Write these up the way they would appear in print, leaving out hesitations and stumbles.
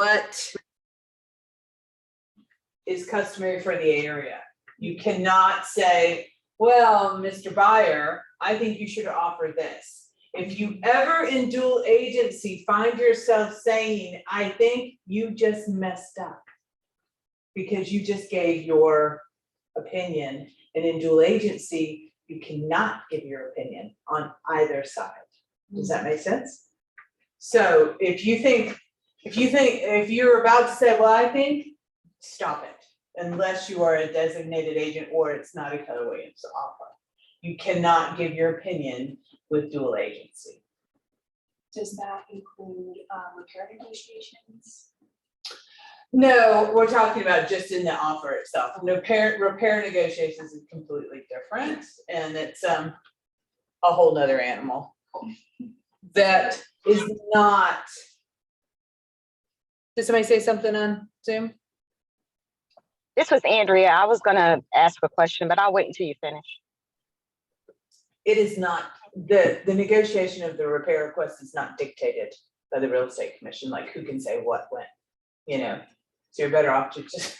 what is customary for the area. You cannot say, well, Mr. Buyer, I think you should offer this. If you ever in dual agency find yourself saying, I think you just messed up because you just gave your opinion, and in dual agency, you cannot give your opinion on either side. Does that make sense? So if you're about to say, well, I think, stop it, unless you are a designated agent or it's not a Keller Williams offer. You cannot give your opinion with dual agency. Does that include repair negotiations? No, we're talking about just in the offer itself. Repair negotiations is completely different, and it's a whole nother animal. That is not. Did somebody say something on Zoom? This was Andrea. I was gonna ask a question, but I'll wait until you finish. It is not, the negotiation of the repair request is not dictated by the real estate commission, like who can say what when, you know. So you're better off to just,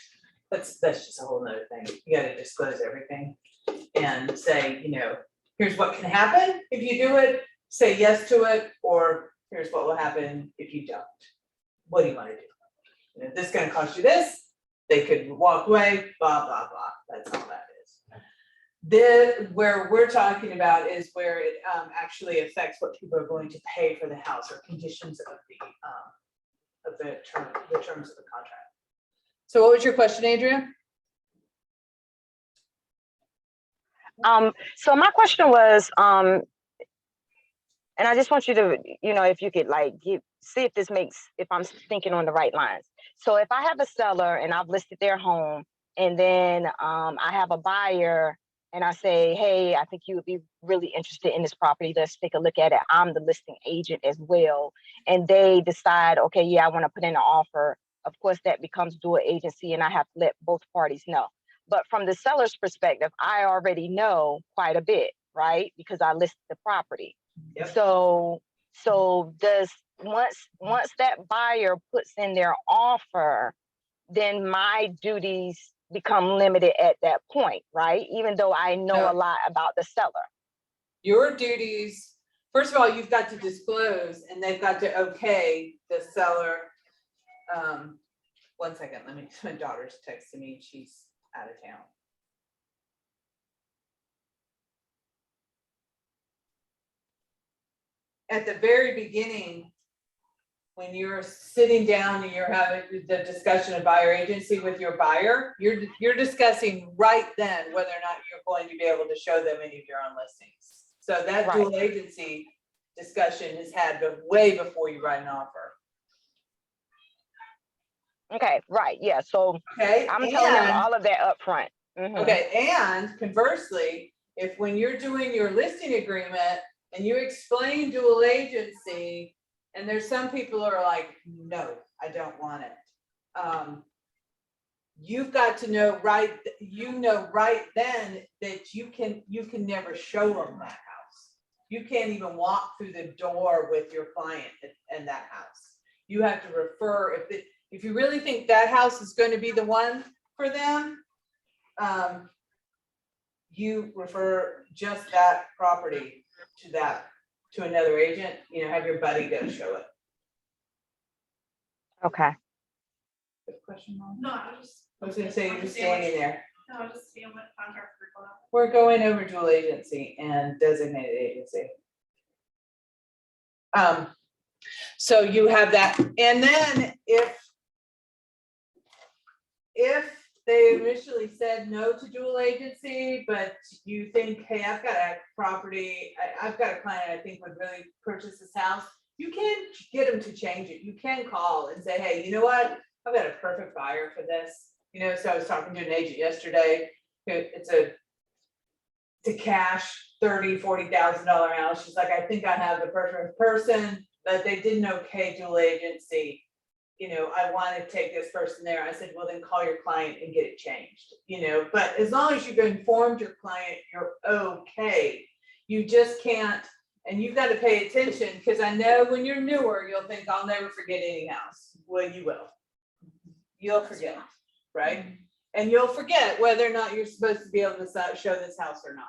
that's just a whole nother thing. You gotta disclose everything and say, you know, here's what can happen if you do it, say yes to it, or here's what will happen if you don't. What do you wanna do? You know, this is gonna cost you this, they could walk away, blah, blah, blah, that's all that is. Where we're talking about is where it actually affects what people are going to pay for the house or conditions of the terms of the contract. So what was your question, Adria? So my question was, and I just want you to, you know, if you could like see if this makes, if I'm thinking on the right lines. So if I have a seller and I've listed their home, and then I have a buyer and I say, hey, I think you would be really interested in this property. Let's take a look at it. I'm the listing agent as well. And they decide, okay, yeah, I want to put in an offer. Of course, that becomes dual agency and I have to let both parties know. But from the seller's perspective, I already know quite a bit, right? Because I listed the property. Yep. So does once that buyer puts in their offer, then my duties become limited at that point, right? Even though I know a lot about the seller. Your duties, first of all, you've got to disclose and they've got to okay the seller. 1 second, my daughter's texting me, she's out of town. At the very beginning, when you're sitting down and you're having the discussion of buyer agency with your buyer, you're discussing right then whether or not you're going to be able to show them any of your own listings. So that dual agency discussion is had way before you write an offer. Okay, right, yeah. So I'm telling them all of that up front. Okay, and conversely, if when you're doing your listing agreement and you explain dual agency, and there's some people who are like, no, I don't want it. You've got to know right then that you can never show them that house. You can't even walk through the door with your client in that house. You have to refer, if you really think that house is going to be the one for them, you refer just that property to another agent, you know, have your buddy go show it. Okay. Good question, Mom? No, I was going to say you're just standing there. No, I was just seeing what contract we're going on. We're going over dual agency and designated agency. So you have that, and then if they initially said no to dual agency, but you think, hey, I've got a property, I've got a client I think would really purchase this house, you can get them to change it. You can call and say, hey, you know what? I've got a perfect buyer for this. You know, so I was talking to an agent yesterday. It's a cash $30,000-$40,000 house. She's like, I think I have the perfect person, but they didn't okay dual agency. You know, I want to take this person there. I said, well, then call your client and get it changed, you know, but as long as you've informed your client, you're okay. You just can't, and you've got to pay attention, because I know when you're newer, you'll think I'll never forget any house. well, you will. You'll forget, right? And you'll forget whether or not you're supposed to be able to show this house or not.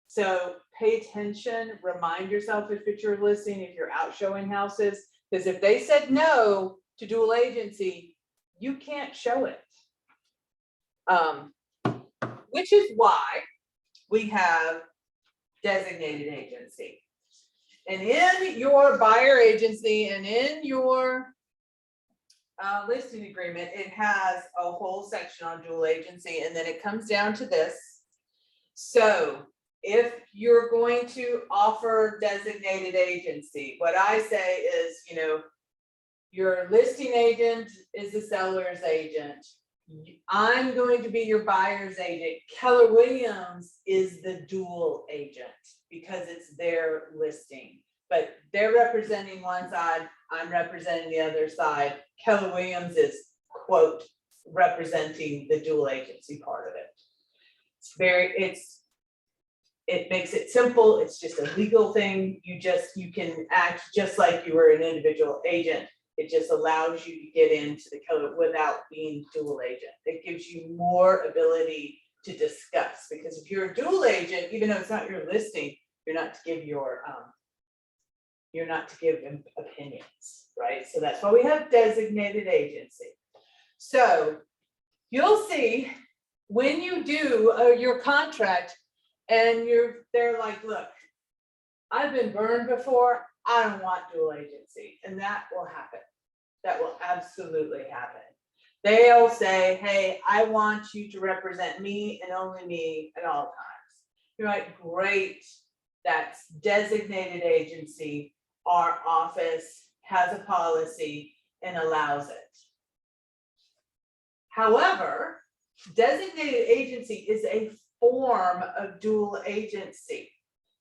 So pay attention, remind yourself if it's your listing, if you're out showing houses, because if they said no to dual agency, you can't show it. Which is why we have designated agency. And in your buyer agency and in your listing agreement, it has a whole section on dual agency, and then it comes down to this. So if you're going to offer designated agency, what I say is, you know, your listing agent is the seller's agent. I'm going to be your buyer's agent. Keller Williams is the dual agent because it's their listing, but they're representing one side, I'm representing the other side. Keller Williams is, quote, representing the dual agency part of it. It makes it simple. It's just a legal thing. You can act just like you were an individual agent. It just allows you to get into the Keller without being dual agent. It gives you more ability to discuss, because if you're a dual agent, even though it's not your listing, you're not to give opinions, right? So that's why we have designated agency. So you'll see when you do your contract and they're like, look, I've been burned before. I don't want dual agency. And that will happen. That will absolutely happen. They'll say, hey, I want you to represent me and only me at all times. You're like, great. That's designated agency. Our office has a policy and allows it. However, designated agency is a form of dual agency.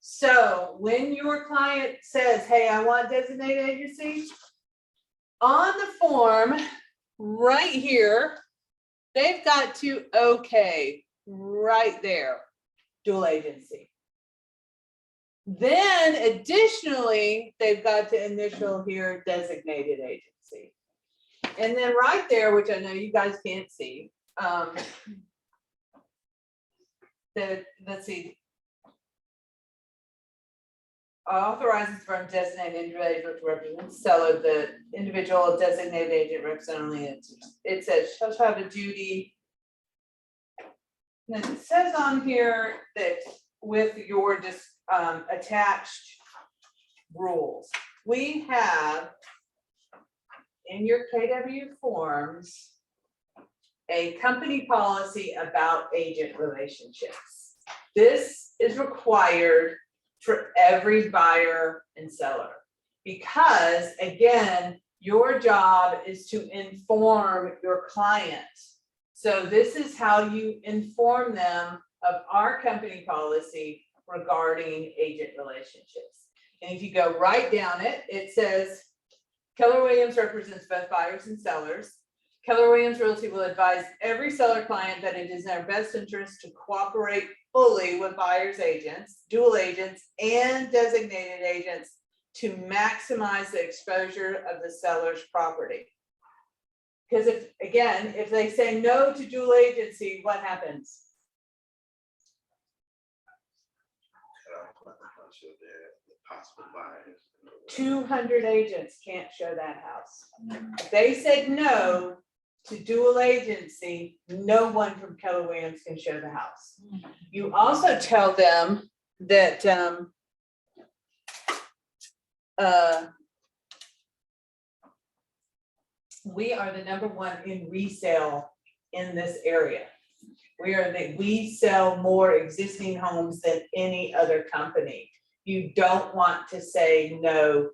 So when your client says, hey, I want designated agency, on the form right here, they've got to okay right there, dual agency. Then additionally, they've got to initial here designated agency. And then right there, which I know you guys can't see, let's see, authorizes from designated individual to represent the seller, the individual designated agent represent only it says shall have a duty. And it says on here that with your attached rules, we have in your KW forms a company policy about agent relationships. This is required for every buyer and seller, because again, your job is to inform your client. So this is how you inform them of our company policy regarding agent relationships. And if you go right down it, it says Keller Williams represents both buyers and sellers. Keller Williams Realty will advise every seller client that it is in their best interest to cooperate fully with buyer's agents, dual agents, and designated agents to maximize the exposure of the seller's property. Because if they say no to dual agency, what happens? 200 agents can't show that house. If they said no to dual agency, no one from Keller Williams can show the house. You also tell them that we are the #1 in resale in this area. We sell more existing homes than any other company. You don't want to say no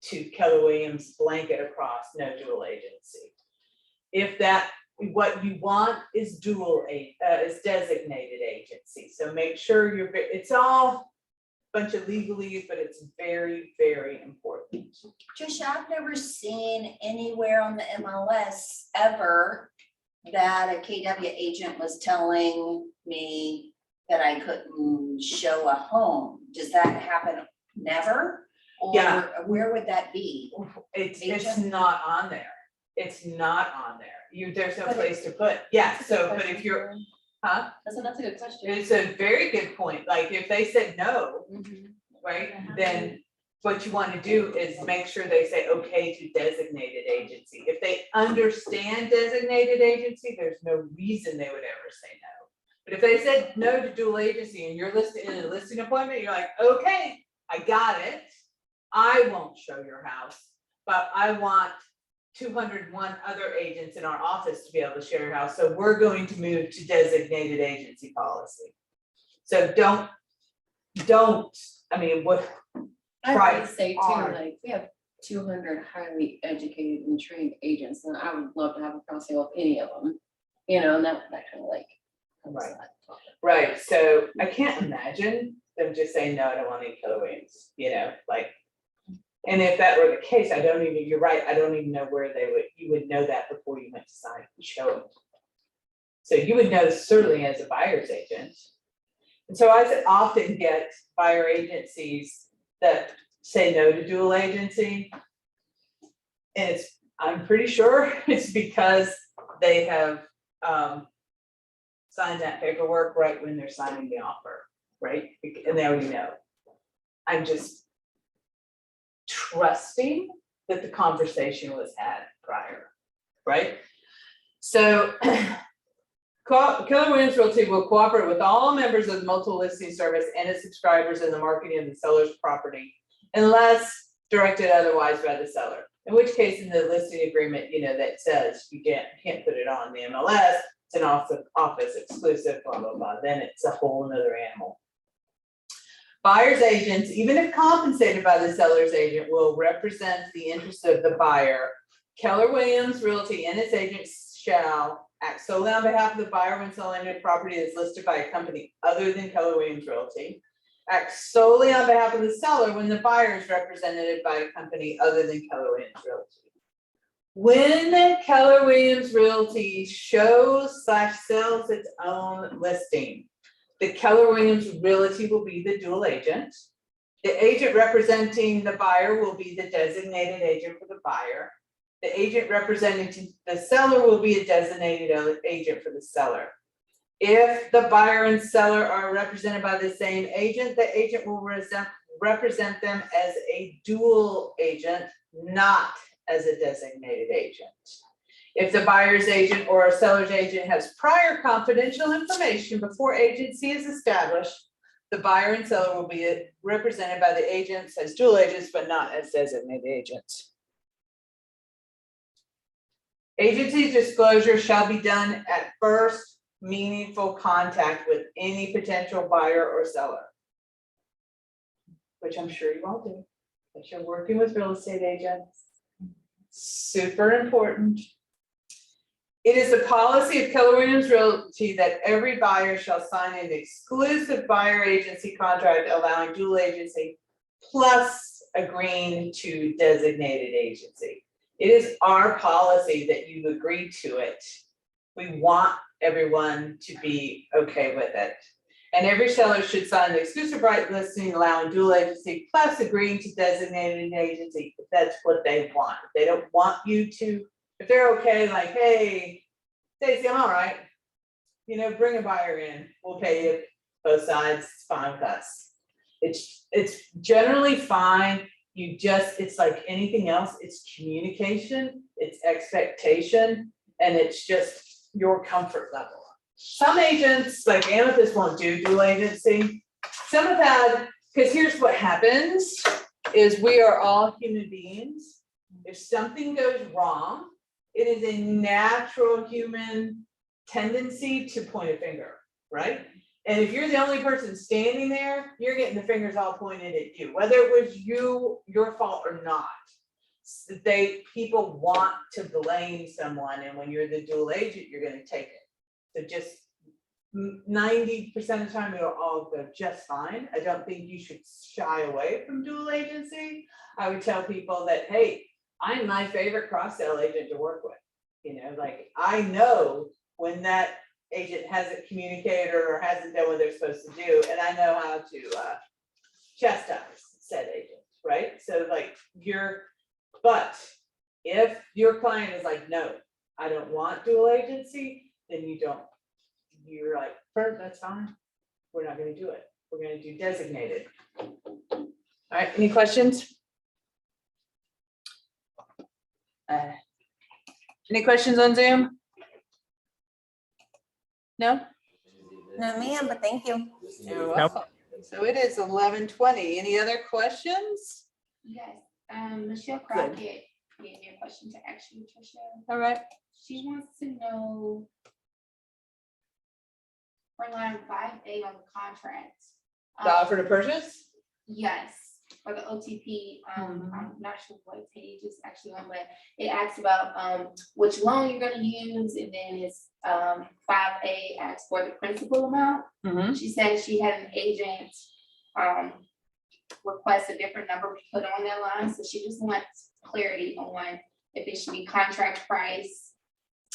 to Keller Williams blanket across, no dual agency. If what you want is is designated agency. So make sure it's all a bunch of legalese, but it's very, very important. Trisha, I've never seen anywhere on the MLS ever that a KW agent was telling me that I couldn't show a home. Does that happen never? Or Yeah. where would that be? It's not on there. It's not on there. There's no But place to put, yeah, so, but if you're, huh? That's a good question. It's a very good point. Like, if they said no, Mhm. right, then what you want to do is make sure they say okay to designated agency. If they understand designated agency, there's no reason they would ever say no. But if they said no to dual agency and you're listed in a listing appointment, you're like, okay, I got it. I won't show your house, but I want 201 other agents in our office to be able to share your house. So we're going to move to designated agency policy. So don't, I mean, what, I Right, would say too, hard. like, we have 200 highly educated and trained agents, and I would love to have a cross sale with any of them, and that kind of like. helps Right. that. right, so I can't imagine them just saying, no, I don't want any killer wings, like. And if that were the case, you're right, I don't even know where you would know that before you went to sign and show it. So you would know certainly as a buyer's agent. And so I often get buyer agencies that say no to dual agency. And I'm pretty sure it's because they have signed that paperwork right when they're signing the offer, right? And they already know. I'm just trusting that the conversation was had prior, right? So Keller Williams Realty will cooperate with all members of the multiple listing service and its subscribers in the marketing of the seller's property unless directed otherwise by the seller. In which case, in the listing agreement, that says you can't put it on the MLS, it's an office exclusive, blah, blah, blah, then it's a whole nother animal. Buyer's agents, even if compensated by the seller's agent, will represent the interests of the buyer. Keller Williams Realty and its agents shall act solely on behalf of the buyer when selling a property that's listed by a company other than Keller Williams Realty. Act solely on behalf of the seller when the buyer is represented by a company other than Keller Williams Realty. When Keller Williams Realty shows/sells its own listing, the Keller Williams Realty will be the dual agent. The agent representing the buyer will be the designated agent for the buyer. The agent representing the seller will be a designated agent for the seller. If the buyer and seller are represented by the same agent, the agent will represent them as a dual agent, not as a designated agent. If the buyer's agent or a seller's agent has prior confidential information before agency is established, the buyer and seller will be represented by the agents as dual agents, but not as designated agents. Agency disclosure shall be done at first meaningful contact with any potential buyer or seller, which I'm sure you all do, that you're working with real estate agents. Super important. It is the policy of Keller Williams Realty that every buyer shall sign an exclusive buyer agency contract allowing dual agency plus agreeing to designated agency. It is our policy that you agree to it. We want everyone to be okay with it. And every seller should sign the exclusive right listing allowing dual agency plus agreeing to designated agency if that's what they want. If they don't want you to, if they're okay, like, hey, Stacey, I'm all right. Bring a buyer in, we'll pay you both sides, it's fine with us. It's generally fine. It's like anything else, it's communication, it's expectation, and it's just your comfort level. Some agents, like Amethyst, won't do dual agency. Some have had, because here's what happens, is we are all human beings. If something goes wrong, it is a natural human tendency to point a finger, right? And if you're the only person standing there, you're getting the fingers all pointed at you, whether it was your fault or not. People want to blame someone, and when you're the dual agent, you're going to take it. So just 90% of the time, it'll all go just fine. I don't think you should shy away from dual agency. I would tell people that, hey, I'm my favorite cross-sell agent to work with. I know when that agent hasn't communicated or hasn't done what they're supposed to do, and I know how to chastise said agent, right? So but If your client is like, no, I don't want dual agency, then you don't, you're like, that's fine. We're not gonna do it. We're gonna do designated. All right, any questions? Any questions on Zoom? No? No, ma'am, but thank you. You're welcome. So it is 11:20. Any other questions? Yes, Michelle Crockett gave me a question to ask you, Tricia. All right. She wants to know for line 5A on the contract. The offer to purchase? Yes, for the OTP, I'm not sure what page it's actually on, but it asks about which loan you're gonna use, and then it's 5A asks for the principal amount. Mm-hmm. She said she had an agent request a different number be put on that line, so she just wants clarity on if it should be contract price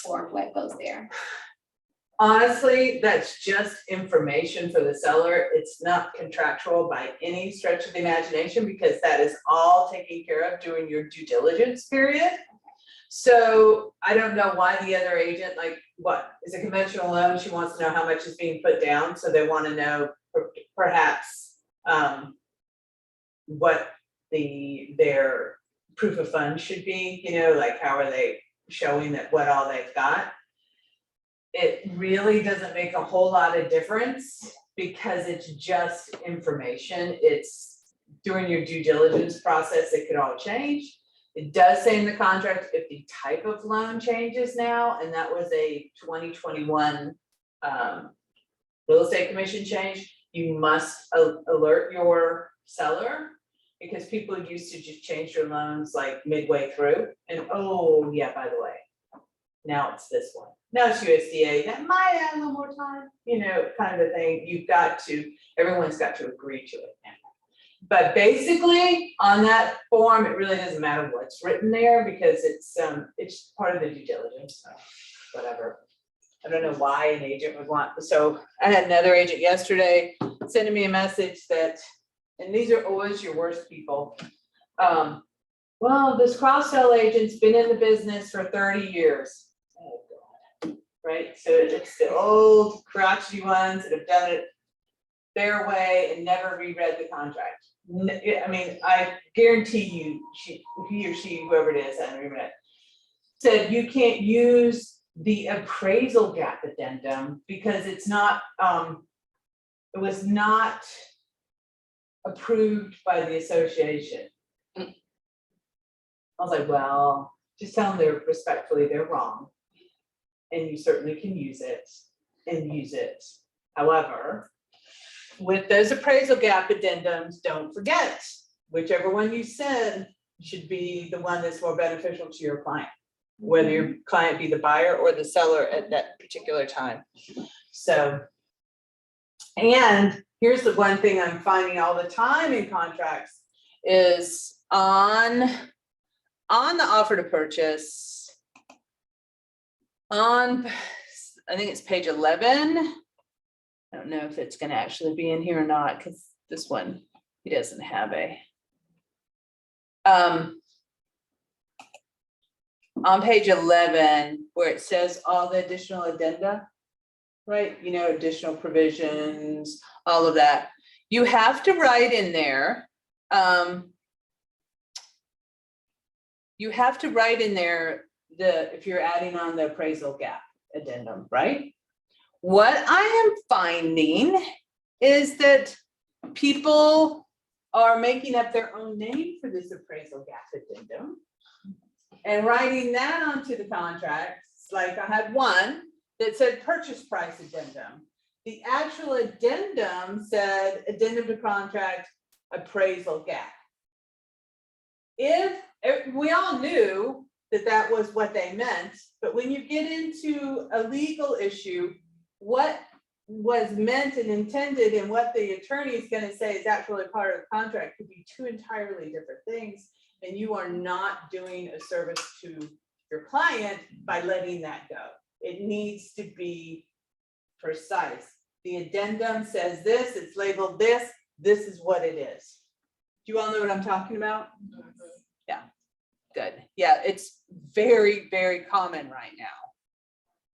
or what goes there. Honestly, that's just information for the seller. It's not contractual by any stretch of the imagination because that is all taken care of during your due diligence period. So I don't know why the other agent, like, what is a conventional loan? She wants to know how much is being put down. So they want to know perhaps what their proof of funds should be, you know, like how are they showing that what all they've got. It really doesn't make a whole lot of difference because it's just information. It's during your due diligence process, it could all change. It does say in the contract if the type of loan changes now, and that was a 2021 real estate commission change, you must alert your seller because people used to just change their loans like midway through and, oh yeah, by the way, now it's this one. Now it's USDA, that might add a little more time, you know, kind of a thing. Everyone's got to agree to it now. But basically, on that form, it really doesn't matter what's written there because it's part of the due diligence, so whatever. I don't know why an agent would want, so I had another agent yesterday sending me a message that, and these are always your worst people. Well, this cross-sell agent's been in the business for 30 years. Oh, God. Right? So it's the old crotchety ones that have done it their way and never reread the contract. I mean, I guarantee you, he or she, whoever it is, I don't remember, said you can't use the appraisal gap addendum because it's not, it was not approved by the association. I was like, well, just tell them they're wrong. And you certainly can use it and use it. However, with those appraisal gap addendums, don't forget, whichever one you send should be the one that's more beneficial to your client, whether your client be the buyer or the seller at that particular time. So, and here's the one thing I'm finding all the time in contracts is on the offer to purchase, on, I think it's page 11. I don't know if it's going to actually be in here or not because this one, he doesn't have a. On page 11, where it says all the additional addenda, right? You know, additional provisions, all of that. You have to write in there. You have to write in there if you're adding on the appraisal gap addendum, right? What I am finding is that people are making up their own name for this appraisal gap addendum and writing that onto the contracts. Like I had one that said purchase price addendum. The actual addendum said addendum to contract appraisal gap. If we all knew that was what they meant, but when you get into a legal issue, what was meant and intended and what the attorney is going to say is actually part of the contract could be two entirely different things, and you are not doing a service to your client by letting that go. It needs to be precise. The addendum says this, it's labeled this is what it is. Do you all know what I'm talking about? Yeah. good. Yeah, it's very, very common right now.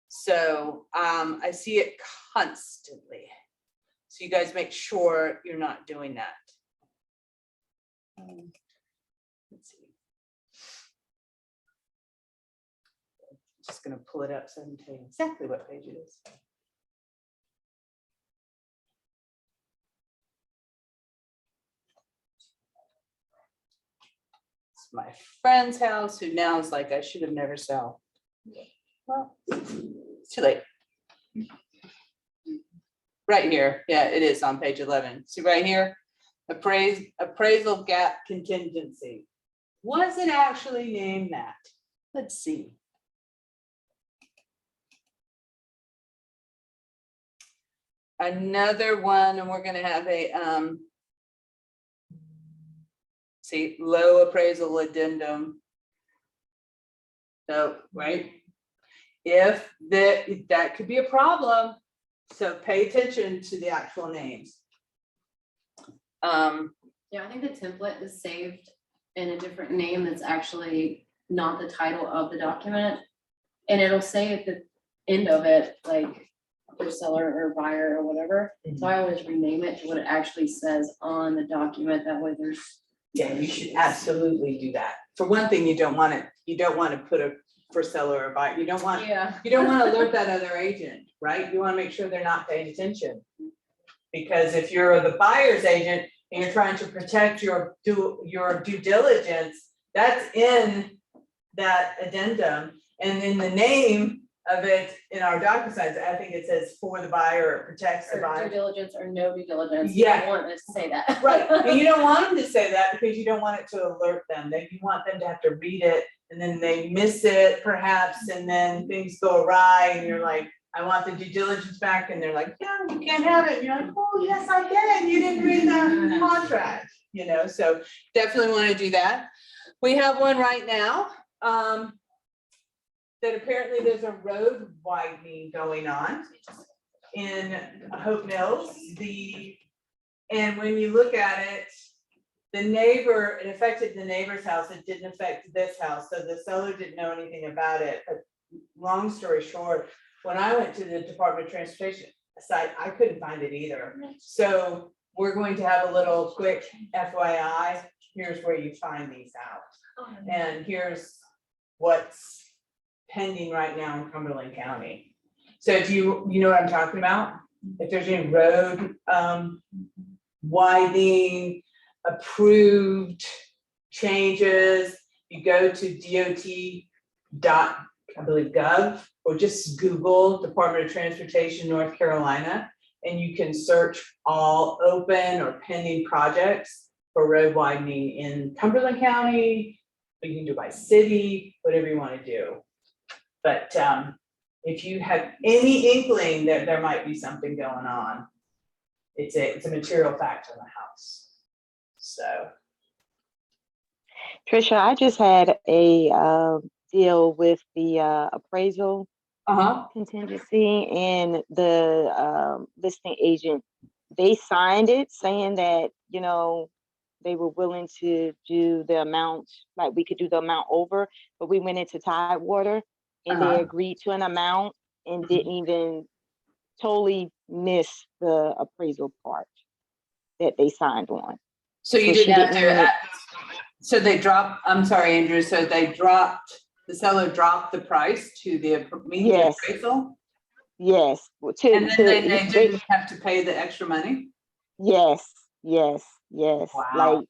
So I see it constantly. So you guys make sure you're not doing that. Let's see. Just gonna pull it up so I can tell you exactly what page it is. It's my friend's house who now is like, I should have never sell. Well, it's too late. Right here, yeah, it is on page 11. See right here, appraisal gap contingency. Was it actually named that? Let's see. Another one, and we're gonna have a see, low appraisal addendum. So, right? If that could be a problem, so pay attention to the actual names. Yeah, I think the template is saved in a different name that's actually not the title of the document. And it'll say at the end of it, like, for seller or buyer or whatever. So I always rename it to what it actually says on the document. That way there's. Yeah, you should absolutely do that. For one thing, you don't want to put a for seller or buyer. You don't want Yeah. to alert that other agent, right? You want to make sure they're not paying attention. Because if you're the buyer's agent and you're trying to protect your due diligence, that's in that addendum. And in the name of it, in our DocuSigns, I think it says for the buyer, it protects the Or buyer. due diligence or no due diligence. You Yeah. don't want us to say that. Right, and you don't want them to say that because you don't want it to alert them, that you want them to have to read it and then they miss it perhaps, and then things go awry and you're like, I want the due diligence back, and they're like, yeah, you can't have it, and you're like, oh, yes, I can, you didn't read the contract, you know, so definitely wanna do that. We have one right now, that apparently there's a road widening going on in Hope Mills, and when you look at it, it affected the neighbor's house, it didn't affect this house, so the seller didn't know anything about it, but long story short, when I went to the Department of Transportation site, I couldn't find it either. So we're going to have a little quick FYI, here's where you find these out, and here's what's pending right now in Cumberland County. So if you know what I'm talking about? If there's any road widening, approved changes, you go to DOT.gov or just Google Department of Transportation, North Carolina, and you can search all open or pending projects for road widening in Cumberland County. You can do by city, whatever you want to do. But if you have any inkling that there might be something going on, it's a material fact on the house. So. Trisha, I just had a deal with the appraisal contingency, and the listing agent, they signed it saying that, you know, they were willing to do the amount, like we could do the amount over, but we went into Tidewater and they agreed to an amount and didn't even totally miss the appraisal part that they signed on. So you So she didn't have didn't to, so they dropped, I'm sorry, Andrew, so the seller dropped the price to the Yes. appraisal? Yes. And then they didn't have to pay the extra money? Yes. Wow. Like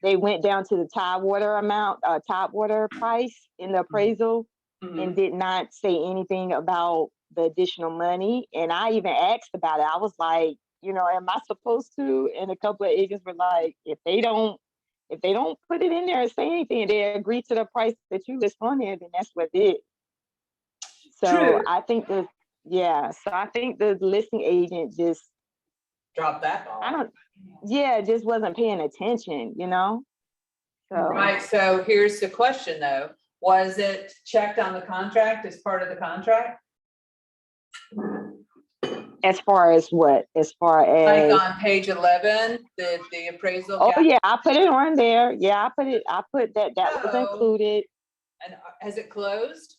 they went down to the Tidewater amount, Tidewater price in the appraisal and did not say anything about the additional money. And I even asked about it. I was like, you know, am I supposed to? And a couple of agents were like, if they don't put it in there and say anything, they agree to the price that you list on there, then that's what it is. So True. I think the listing agent just Drop that ball. just wasn't paying attention, you know? So. Right, so here's the question though. Was it checked on the contract as part of the contract? As far as what? As far as Like on page 11, the appraisal. oh yeah, I put it on there. Yeah, I put that was So- included. And has it closed?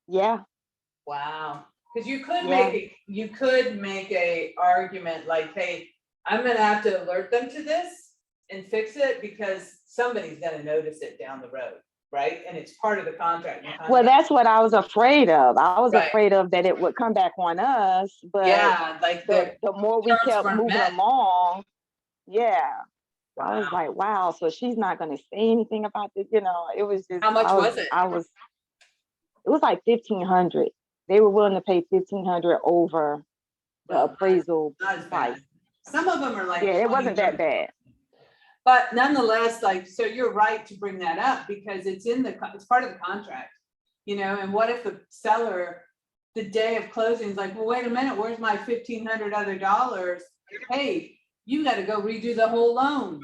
Yeah, Wow, because you could Yeah. make a argument like, hey, I'm gonna have to alert them to this and fix it because somebody's gonna notice it down the road, right? And it's part of the contract. The well, contract- that's what I was afraid of. I was Right. afraid of that it would come back on us, but Yeah, like the more we terms kept weren't moving met. along, yeah, I was Wow. like, wow, so she's not gonna say anything about this, you know, it was just. How much was it? It was like 1,500. They were willing to pay 1,500 over the Well, appraisal Not as price. bad. Some of them are like. Yeah, it wasn't 20, that bad. But nonetheless, like, so you're right to bring that up because it's it's part of the contract, you know, and what if the seller, the day of closing is like, well, wait a minute, where's my $1,500 other dollars? Hey, you gotta go redo the whole loan.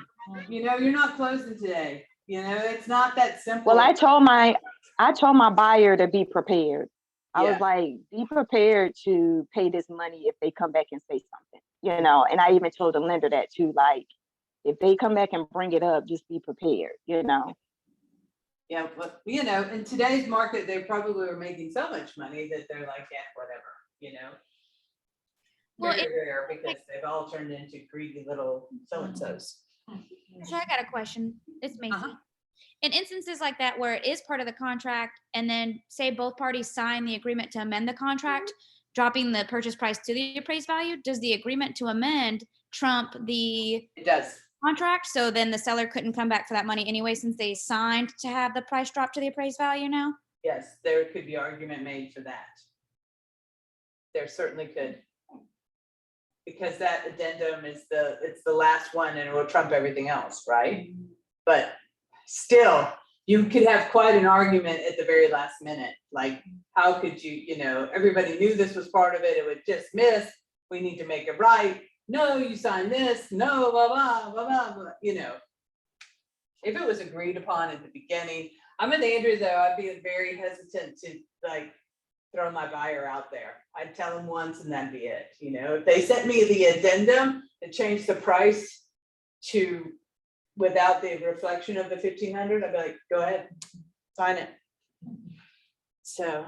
You know, you're not closing today, you know, it's not that simple. Well, I told my buyer to be prepared. I Yeah. was like, be prepared to pay this money if they come back and say something, you know, and I even told the lender that too, like, if they come back and bring it up, just be prepared, you know. Yeah, but you know, in today's market, they probably were making so much money that they're like, yeah, whatever, you know. Well, Very rare because they've all turned into greedy little so-and-sos. So I got a question. It's Macy. Uh-huh. In instances like that where it is part of the contract and then say both parties sign the agreement to amend the contract, dropping the purchase price to the appraised value, does the agreement to amend trump the It does. contract? So then the seller couldn't come back for that money anyway, since they signed to have the price drop to the appraised value now? Yes, there could be argument made for that. There certainly could. Because that addendum is it's the last one and it will trump everything else, right? But still, you could have quite an argument at the very last minute. Like, how could you know, everybody knew this was part of it, it would just miss, we need to make it right. No, you signed this, no, blah, blah, blah, blah, blah, you know. If it was agreed upon at the beginning, I'm with Andrew though, I'd be very hesitant to like throw my buyer out there. I'd tell them once and that'd be it, you know, if they sent me the addendum and changed the price to without the reflection of the 1,500, I'd be like, go ahead, sign it. So.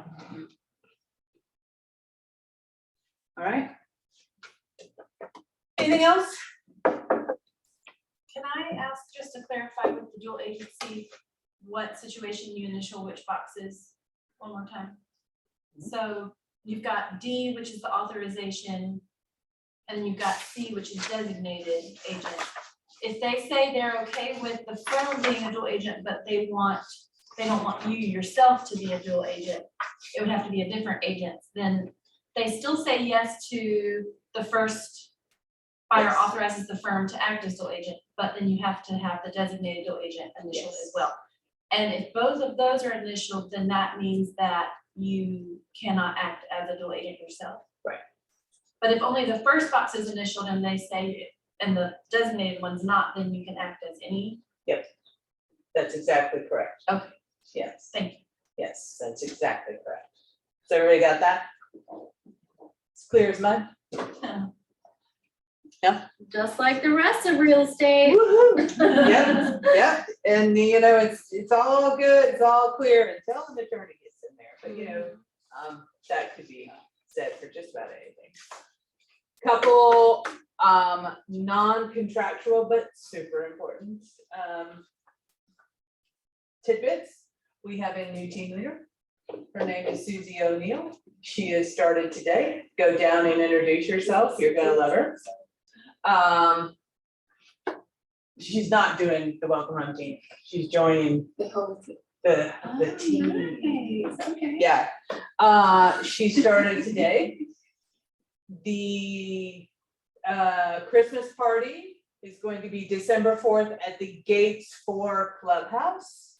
All right. Anything else? Can I ask, just to clarify with the dual agency, what situation you initial which boxes one more time? So you've got D, which is the authorization, and then you've got C, which is designated agent. If they say they're okay with the firm being a dual agent, but they don't want you yourself to be a dual agent, it would have to be a different agent, then they still say yes to the first buyer Yes. authorizes the firm to act as dual agent, but then you have to have the designated dual agent initialed Yes. as well. And if both of those are initialed, then that means that you cannot act as a dual agent yourself. Right. But if only the first box is initialed and they say, and the designated one's not, then you can act as any. That's exactly correct. Okay. Yes, Thank you. yes, that's exactly correct. So everybody got that? It's clear as mud? Just like the rest of real estate. Woo-hoo. Yep, yep, and you know, it's all good, it's all clear until an attorney gets in there, but you know, that could be said for just about anything. Couple, non-contractual, but super important, tidbits. We have a new team leader. Her name is Susie O'Neill. She has started today. Go down and introduce yourself. You're gonna love her. She's not doing the welcome run team. She's joining the team. Nice, okay. Yeah, she started today. The Christmas party is going to be December 4th at the Gates 4 Clubhouse.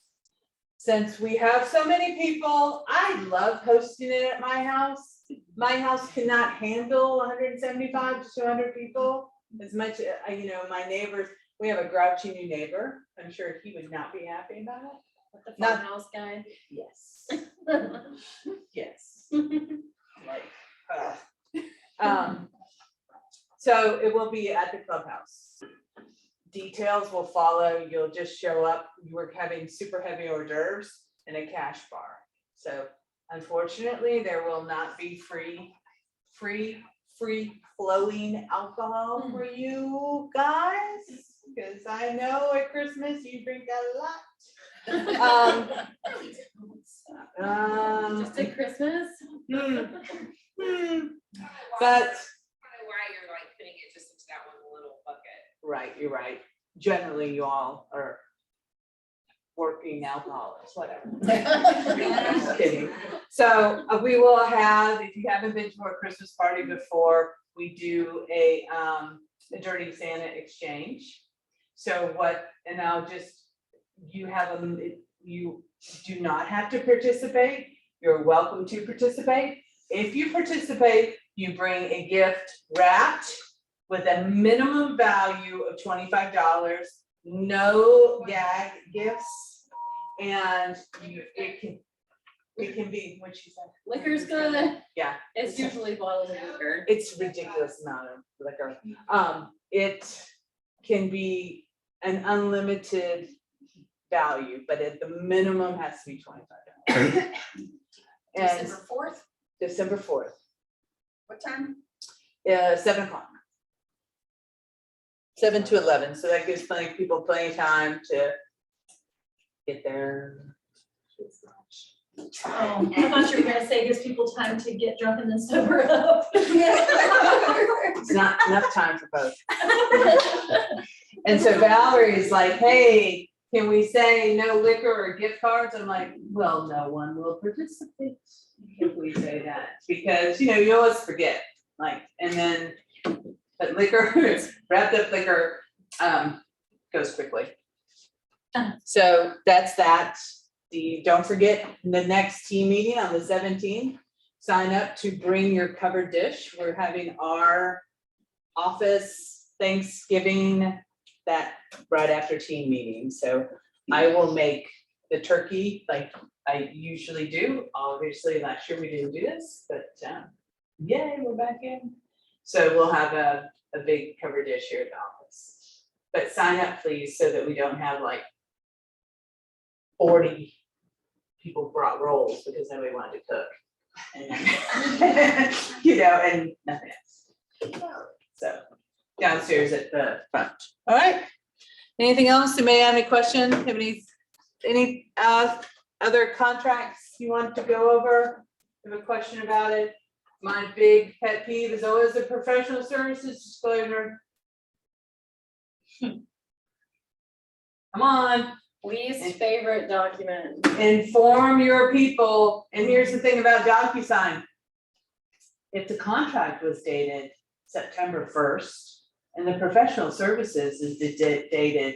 Since we have so many people, I love hosting it at my house. My house cannot handle 175 to 200 people. As much, you know, my neighbors, we have a grouchy new neighbor. I'm sure he would not be happy about it. The Not- farmhouse guy. Yes. Yes. Like, so it will be at the clubhouse. Details will follow. You'll just show up. We're having super heavy hors d'oeuvres. and a cash bar. So unfortunately, there will not be free flowing alcohol for you guys. Because I know at Christmas you drink a lot. Just at Christmas? But, Why you're like putting it just into that one little bucket. right, you're right. Generally, you all are working alcoholics, whatever. Just kidding. So we will have, if you haven't been to a Christmas party before, we do a Dirty Santa exchange. So what, and I'll just, you do not have to participate. You're welcome to participate. If you participate, you bring a gift wrapped with a minimum value of $25, no gag gifts, and it can be what she said. Liquor's good. Yeah, It's usually bottles of liquor. it's ridiculous amount of liquor. It can be an unlimited value, but at the minimum has to be $25. And December 4th, December 4th, what time? 7 o'clock. 7 to 11, so that gives people plenty of time to get there. Oh, I thought you were gonna say gives people time to get drunk and then sober up. It's not enough time for both. And so Valerie's like, hey, can we say no liquor or gift cards? I'm like, well, no one will participate if we say that, because, you always forget, like, and then, but liquor, wrapped up liquor, goes quickly. So that's that. Don't forget, the next team meeting on the 17th, sign up to bring your covered dish. We're having our office Thanksgiving that right after team meeting. So I will make the turkey like I usually do. Obviously, last year we didn't do this, but yay, we're back in. So we'll have a big covered dish here at the office. But sign up, please, so that we don't have like 40 people brought rolls because nobody wanted to cook. And, and nothing else. So downstairs at the front. All right. Anything else? Anybody have any question? Have any other contracts you want to go over? Have a question about it? My big pet peeve is always the professional services disclosure. Come on. Least favorite document. Inform your people, and here's the thing about DocuSign. If the contract was dated September 1st, and the professional services is dated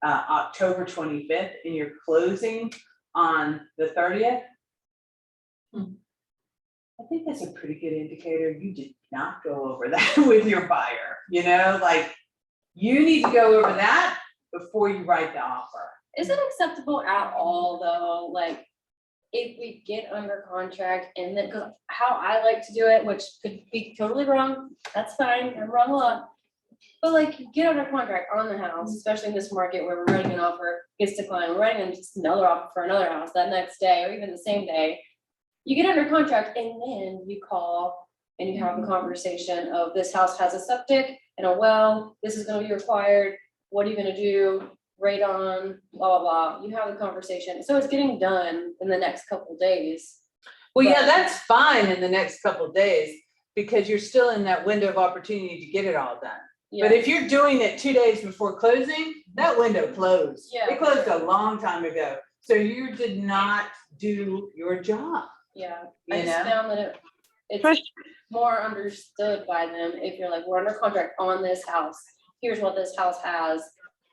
October 25th, and you're closing on the 30th, I think that's a pretty good indicator you did not go over that with your buyer, like, you need to go over that before you write the offer. Is it acceptable at all though, like, if we get under contract and then, cause how I like to do it, which could be totally wrong, that's fine, I'm wrong a lot. But like, get under contract on the house, especially in this market where we're writing an offer, gets declined, we're writing in just another offer for another house that next day, or even the same day. You get under contract and then you call and you have a conversation of, this house has a septic and a well, this is gonna be required, what are you gonna do, radon, blah, blah, blah. You have the conversation. So it's getting done in the next couple days. Well, yeah, But- that's fine in the next couple of days, because you're still in that window of opportunity to get it all done. Yeah, But if you're doing it 2 days before closing, that window closed. Yeah. It closed a long time ago. So you did not do your job. yeah. You I just know? found that it's more understood by them if you're like, we're under contract on this house. Here's what this house has.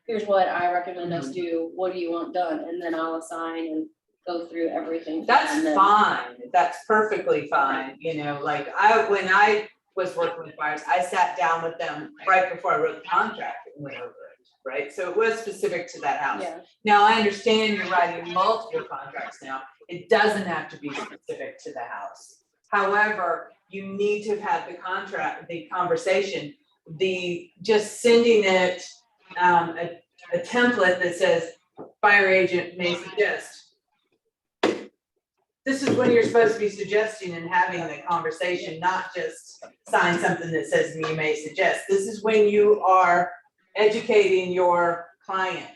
Here's what I recommend us do. What do you want done? And then I'll assign and go through everything. That's and then- fine. That's perfectly fine. Like when I was working with buyers, I sat down with them right before I wrote the contract and went over it, right? So it was specific to that house. Yeah, Now, I understand you're writing multiple contracts now. It doesn't have to be specific to the house. However, you need to have the conversation, just sending it, a template that says, buyer agent may suggest, this is when you're supposed to be suggesting and having the conversation, not just sign something that says you may suggest. This is when you are educating your client.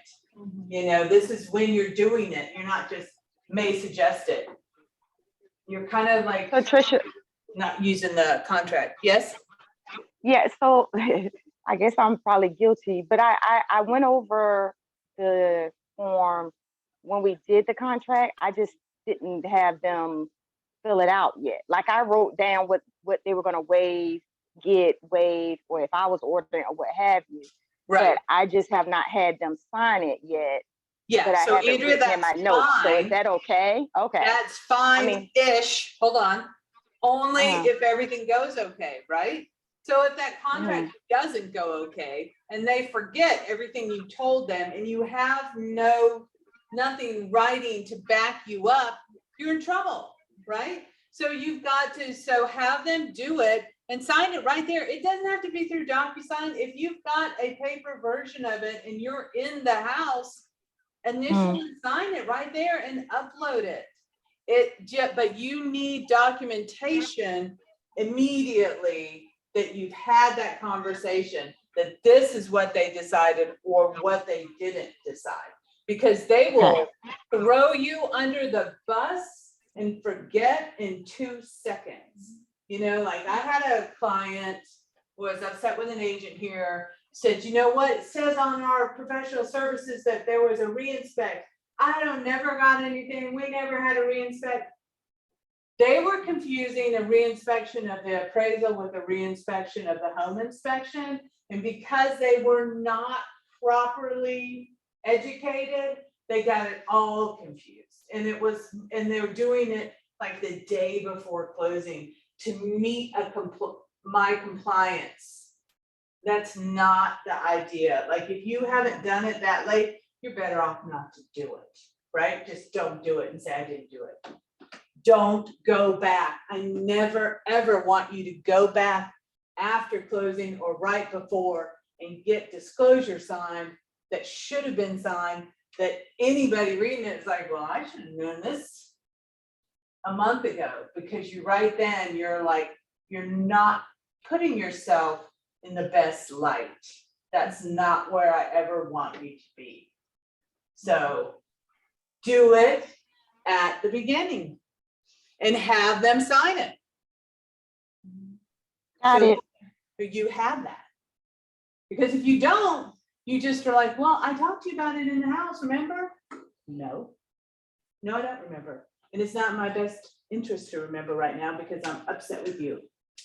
You know, this is when you're doing it. You're not just may suggest it. You're kind of like So Tricia, not using the contract. Yes? yeah, so I guess I'm probably guilty, but I went over the form when we did the contract. I just didn't have them fill it out yet. Like I wrote down what they were gonna waive, get waived, or if I was ordering or what have you. Right. But I just have not had them sign it yet. But Yeah, I so have it Andrea, written in my that's notes. So is fine. that okay? Okay. That's mean- fine-ish. Hold on. Only Uh-huh. if everything goes okay, right? So if that contract doesn't go okay and they forget everything you told them and you have nothing writing to back you up, you're in trouble, right? So you've got to, have them do it and sign it right there. It doesn't have to be through DocuSign. If you've got a paper version of it and you're in the house, initial and sign it right there and upload it. But you need documentation immediately that you've had that conversation, that this is what they decided or what they didn't decide. Because they will throw you under the bus and forget in 2 seconds. You know, like I had a client who was upset with an agent here, said, you know what, it says on our professional services that there was a reinspect. Never got anything, we never had a reinspect. They were confusing a reinspection of the appraisal with a reinspection of the home inspection. And because they were not properly educated, they got it all confused. And they were doing it like the day before closing to meet my compliance. That's not the idea. Like if you haven't done it that late, you're better off not to do it, right? Just don't do it and say, I didn't do it. Don't go back. I never, ever want you to go back after closing or right before and get disclosure signed that should have been signed, that anybody reading it is like, well, I should have known this a month ago, because you right then, you're not putting yourself in the best light. That's not where I ever want you to be. So do it at the beginning and have them sign it. Got it. You have that. Because if you don't, you just are like, well, I talked to you about it in the house, remember? No, I don't remember. And it's not in my best interest to remember right now because I'm upset with you.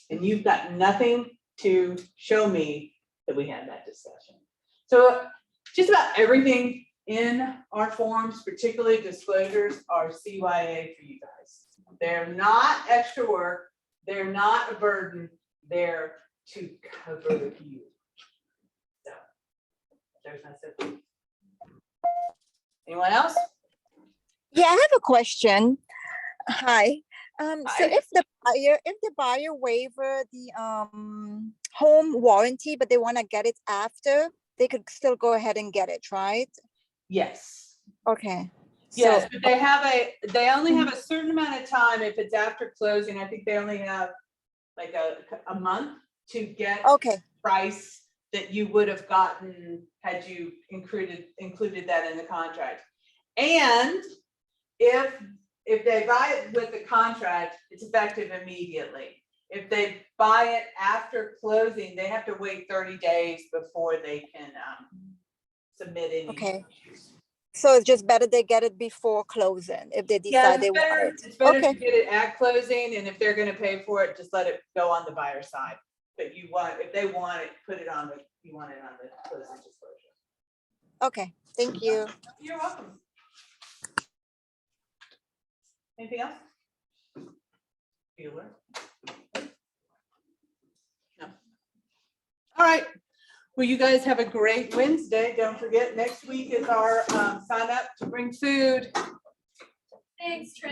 And you've got nothing to show me that we had that discussion. So just about everything in our forms, particularly disclosures, are CYA for you guys. They're not extra work. They're not a burden. They're to cover you. So there's my simple. Anyone else? Yeah, I have a question. Hi. So Hi. if the buyer waiver the home warranty, but they want to get it after, they could still go ahead and get it, right? Yes. Okay. Yes, So, but they only have a certain amount of time if it's after closing. I think they only have like a month to get okay. price that you would have gotten had you included that in the contract. And if they buy it with the contract, it's effective immediately. If they buy it after closing, they have to wait 30 days before they can submit any. Okay. So it's just better they get it before closing if they Yeah, decide they want it. it's better Okay. to get it at closing, and if they're gonna pay for it, just let it go on the buyer side. But if they want it, you want it on the closing disclosure. Okay. Thank you. You're welcome. Anything else? Bueller? No. All right. Well, you guys have a great Wednesday. Don't forget, next week is our sign up to bring food. Thanks, Trish.